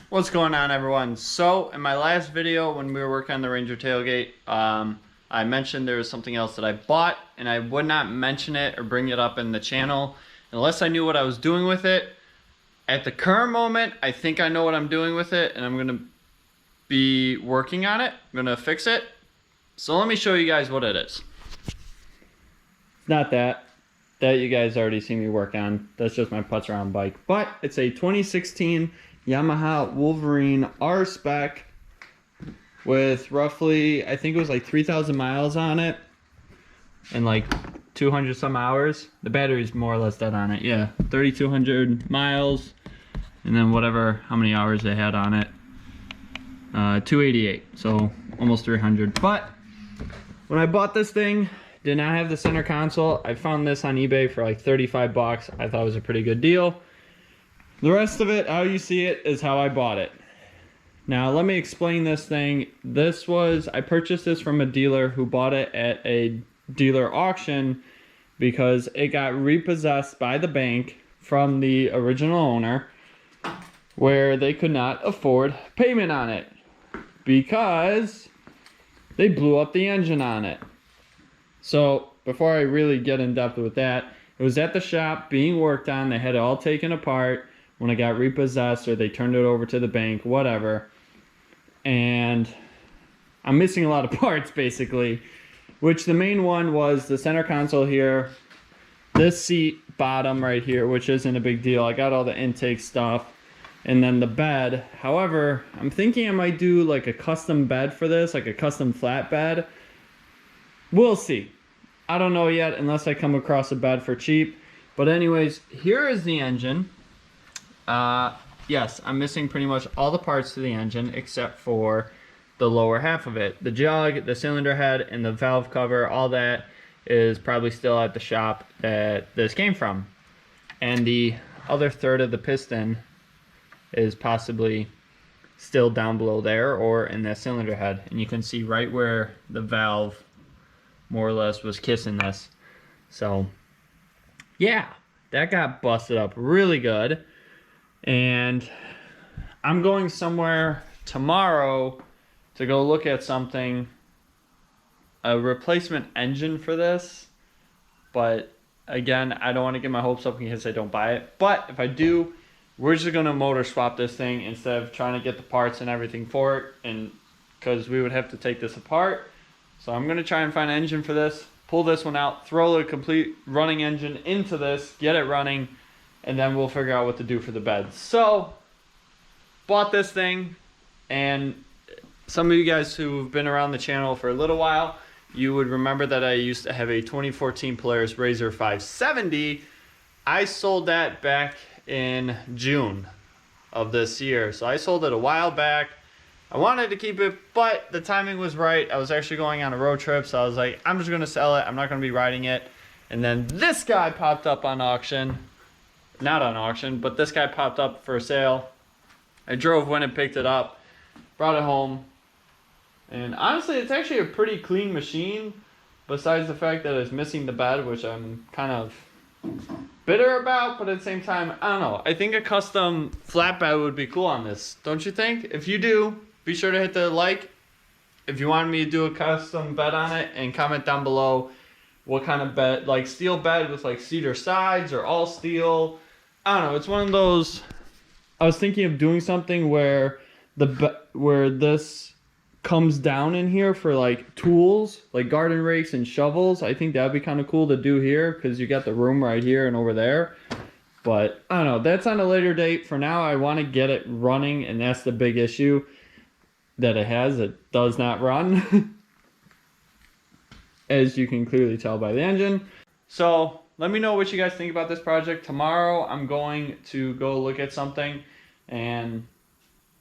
What's going on, everyone? So in my last video when we were working on the Ranger tailgate, I mentioned there was something else that I bought, and I would not mention it or bring it up in the channel unless I knew what I was doing with it. At the current moment, I think I know what I'm doing with it, and I'm going to be working on it. I'm going to fix it. So let me show you guys what it is. It's not that you guys already see me work on. That's just my putz around bike. But it's a 2016 Yamaha Wolverine R-Spec with roughly, I think it was like 3,000 miles on it and like 200 some hours. The battery's more or less dead on it. Yeah, 3,200 miles and then whatever, how many hours they had on it. 288, so almost 300. But when I bought this thing, did not have the center console. I found this on eBay for like 35 bucks. I thought it was a pretty good deal. The rest of it, how you see it, is how I bought it. Now, let me explain this thing. I purchased this from a dealer who bought it at a dealer auction because it got repossessed by the bank from the original owner where they could not afford payment on it because they blew up the engine on it. So, before I really get in depth with that, it was at the shop being worked on. They had it all taken apart when it got repossessed, or they turned it over to the bank, whatever. And I'm missing a lot of parts, basically, which the main one was the center console here, this seat bottom right here, which isn't a big deal. I got all the intake stuff, and then the bed. However, I'm thinking I might do like a custom bed for this, like a custom flat bed. We'll see. I don't know yet unless I come across a bed for cheap. But anyways, here is the engine. Yes, I'm missing pretty much all the parts to the engine except for the lower half of it. The jug, the cylinder head, and the valve cover, all that is probably still at the shop that this came from. And the other third of the piston is possibly still down below there or in that cylinder head. And you can see right where the valve more or less was kissing this. So yeah, that got busted up really good. And I'm going somewhere tomorrow to go look at something, a replacement engine for this. But again, I don't want to get my hopes up in case I don't buy it. But if I do, we're just going to motor swap this thing instead of trying to get the parts and everything for it. And because we would have to take this apart. So I'm going to try and find an engine for this, pull this one out, throw the complete running engine into this, get it running, and then we'll figure out what to do for the bed. So, bought this thing, and some of you guys who've been around the channel for a little while, you would remember that I used to have a 2014 Polaris Razor 570. I sold that back in June of this year. So I sold it a while back. I wanted to keep it, but the timing was right. I was actually going on a road trip, so I was like, I'm just going to sell it. I'm not going to be riding it. And then this guy popped up on auction. Not on auction, but this guy popped up for sale. I drove, went and picked it up, brought it home. And honestly, it's actually a pretty clean machine, besides the fact that it's missing the bed, which I'm kind of bitter about, but at the same time, I don't know. I think a custom flatbed would be cool on this, don't you think? If you do, be sure to hit the like. If you wanted me to do a custom bed on it, and comment down below what kind of bed, like steel bed with like cedar sides or all steel. I don't know, it's one of those. I was thinking of doing something where where this comes down in here for like tools, like garden rakes and shovels. I think that'd be kind of cool to do here because you got the room right here and over there. But I don't know, that's on a later date. For now, I want to get it running, and that's the big issue that it has. It does not run, as you can clearly tell by the engine. So let me know what you guys think about this project. Tomorrow I'm going to go look at something, and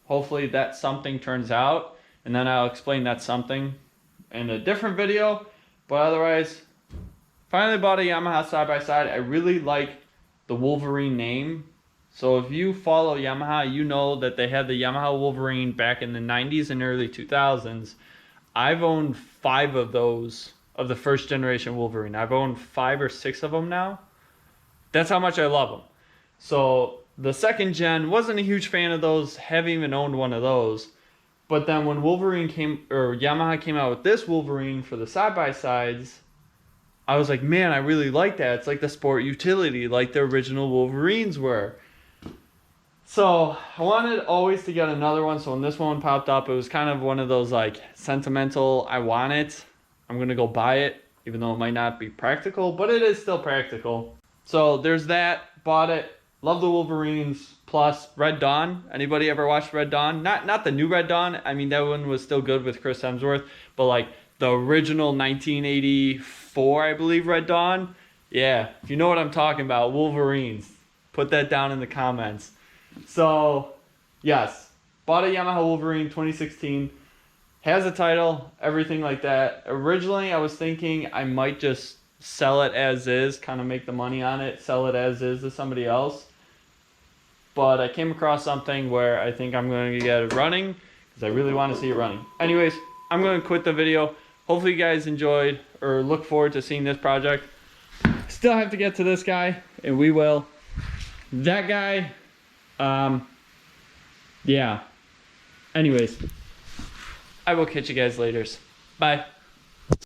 hopefully that something turns out, and then I'll explain that something in a different video. But otherwise, finally bought a Yamaha side-by-side. I really like the Wolverine name. So if you follow Yamaha, you know that they had the Yamaha Wolverine back in the 90s and early 2000s. I've owned 5 of those, of the first generation Wolverine. I've owned 5 or 6 of them now. That's how much I love them. So the second gen, wasn't a huge fan of those, haven't even owned one of those. But then when Yamaha came out with this Wolverine for the side-by-sides, I was like, man, I really like that. It's like the sport utility, like the original Wolverines were. So I wanted always to get another one. So when this one popped up, it was kind of one of those like sentimental, I want it, I'm going to go buy it, even though it might not be practical, but it is still practical. So there's that, bought it, love the Wolverines, plus Red Dawn. Anybody ever watched Red Dawn? Not the new Red Dawn. I mean, that one was still good with Chris Hemsworth, but like the original 1984, I believe, Red Dawn. Yeah, if you know what I'm talking about, Wolverines. Put that down in the comments. So, yes, bought a Yamaha Wolverine 2016. Has a title, everything like that. Originally, I was thinking I might just sell it as is, kind of make the money on it, sell it as is to somebody else. But I came across something where I think I'm going to get it running because I really want to see it running. Anyways, I'm going to quit the video. Hopefully you guys enjoyed or look forward to seeing this project. Still have to get to this guy, and we will. That guy, yeah. Anyways, I will catch you guys later. Bye.